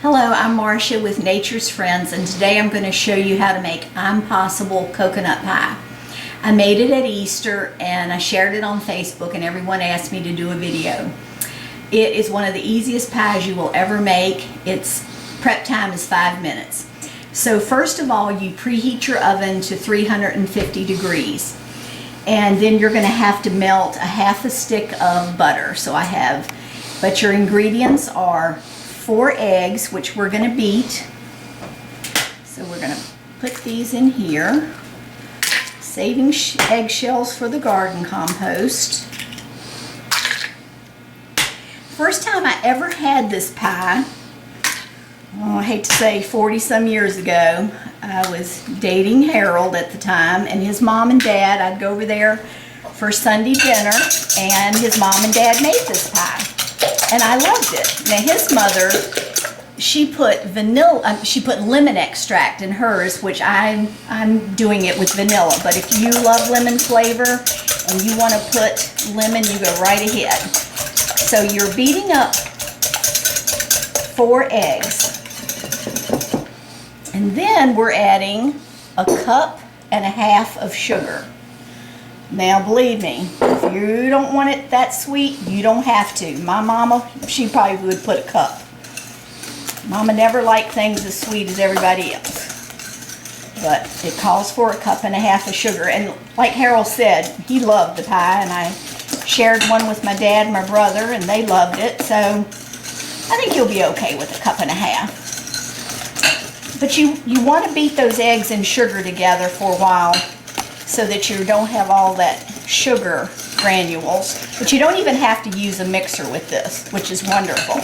Hello, I'm Marcia with Nature's Friends, and today I'm going to show you how to make Impossible coconut pie. I made it at Easter and I shared it on Facebook and everyone asked me to do a video. It is one of the easiest pies you will ever make. Its prep time is 5 minutes. So first of all, you preheat your oven to 350 degrees. And then you're going to have to melt a half a stick of butter. But your ingredients are 4 eggs, which we're going to beat. So we're going to put these in here, saving eggshells for the garden compost. First time I ever had this pie, I hate to say 40 some years ago, I was dating Harold at the time, and his mom and dad, I'd go over there for Sunday dinner, and his mom and dad made this pie. And I loved it. Now his mother, she put lemon extract in hers, which I'm doing it with vanilla. But if you love lemon flavor and you want to put lemon, you go right ahead. So you're beating up 4 eggs. And then we're adding a cup and a half of sugar. Now believe me, if you don't want it that sweet, you don't have to. My mama, she probably would put a cup. Mama never liked things as sweet as everybody else. But it calls for a cup and a half of sugar. And like Harold said, he loved the pie, and I shared one with my dad and my brother, and they loved it. So I think you'll be okay with a cup and a half. But you want to beat those eggs and sugar together for a while, so that you don't have all that sugar granules. But you don't even have to use a mixer with this, which is wonderful.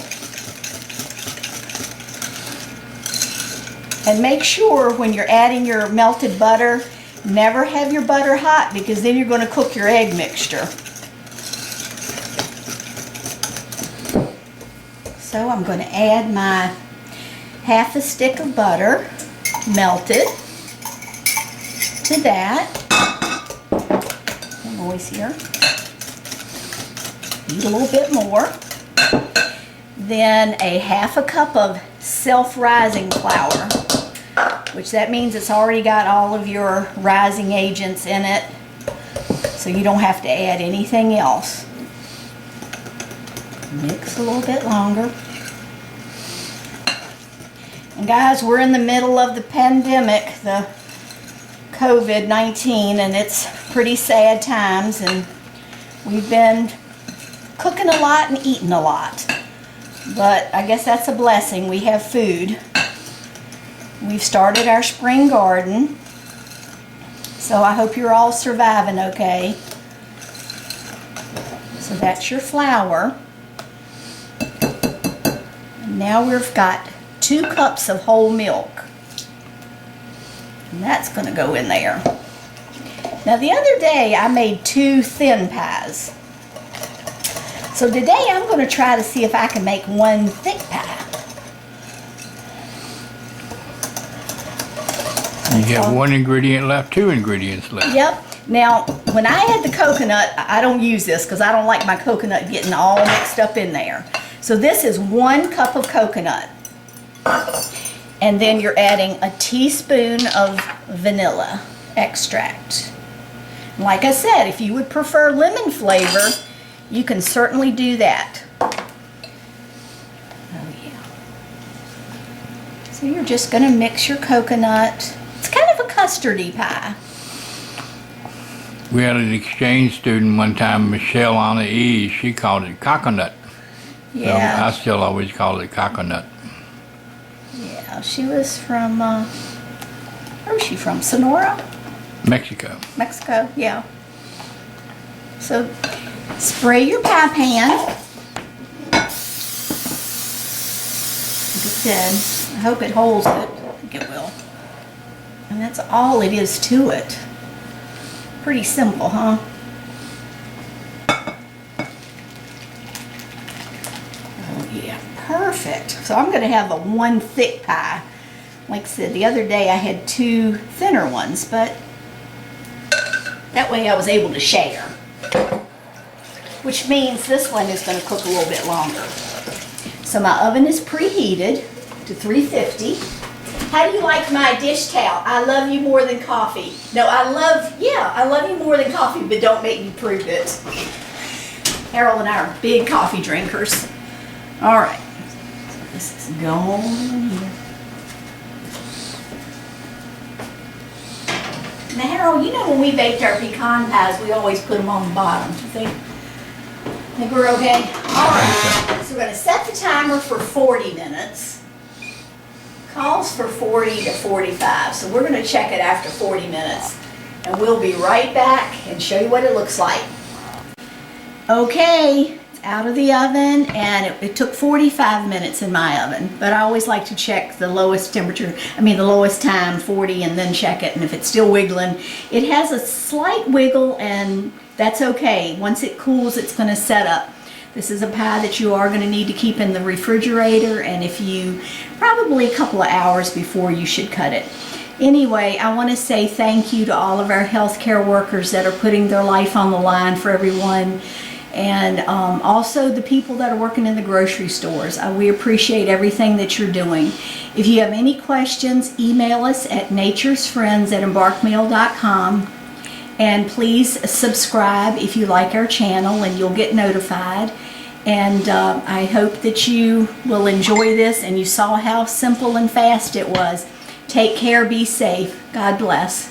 And make sure when you're adding your melted butter, never have your butter hot, because then you're going to cook your egg mixture. So I'm going to add my half a stick of butter, melted, to that. Noise here. Beat a little bit more. Then a half a cup of self-rising flour, which that means it's already got all of your rising agents in it, so you don't have to add anything else. Mix a little bit longer. And guys, we're in the middle of the pandemic, the COVID-19, and it's pretty sad times, and we've been cooking a lot and eating a lot, but I guess that's a blessing. We have food. We've started our spring garden, so I hope you're all surviving okay. So that's your flour. And now we've got 2 cups of whole milk. And that's going to go in there. Now the other day I made 2 thin pies. So today I'm going to try to see if I can make 1 thick pie. You got 1 ingredient left, 2 ingredients left. Yep. Now when I had the coconut, I don't use this because I don't like my coconut getting all mixed up in there. So this is 1 cup of coconut. And then you're adding a teaspoon of vanilla extract. Like I said, if you would prefer lemon flavor, you can certainly do that. Oh yeah. So you're just going to mix your coconut. It's kind of a custardy pie. We had an exchange student one time, Michelle on the E. She called it coconut. Yeah. So I still always call it coconut. Yeah, she was from, where was she from? Sonora? Mexico. Mexico, yeah. So spray your pie pan. Like I said, I hope it holds it. I think it will. And that's all it is to it. Pretty simple, huh? Oh yeah, perfect. So I'm going to have a 1 thick pie. Like I said, the other day I had 2 thinner ones, but that way I was able to share. Which means this one is going to cook a little bit longer. So my oven is preheated. to 350. How do you like my dish towel? I love you more than coffee. No, I love you more than coffee, but don't make me prove it. Harold and I are big coffee drinkers. All right, so this is going in here. Now, Harold, you know when we baked our pecan pies, we always put them on the bottom. You think we're okay? All right, so we're going to set the timer for 40 minutes. Calls for 40 to 45, so we're going to check it after 40 minutes. And we'll be right back and show you what it looks like. Okay, it's out of the oven, and it took 45 minutes in my oven, but I always like to check the lowest temperature, the lowest time, 40, and then check it, and if it's still wiggling, it has a slight wiggle, and that's okay. Once it cools, it's going to set up. This is a pie that you are going to need to keep in the refrigerator, and probably a couple of hours before you should cut it. Anyway, I want to say thank you to all of our healthcare workers that are putting their life on the line for everyone, and also the people that are working in the grocery stores. We appreciate everything that you're doing. If you have any questions, email us at naturesfriends@embarkmeal.com. And please subscribe if you like our channel, and you'll get notified. And I hope that you will enjoy this, and you saw how simple and fast it was. Take care, be safe. God bless.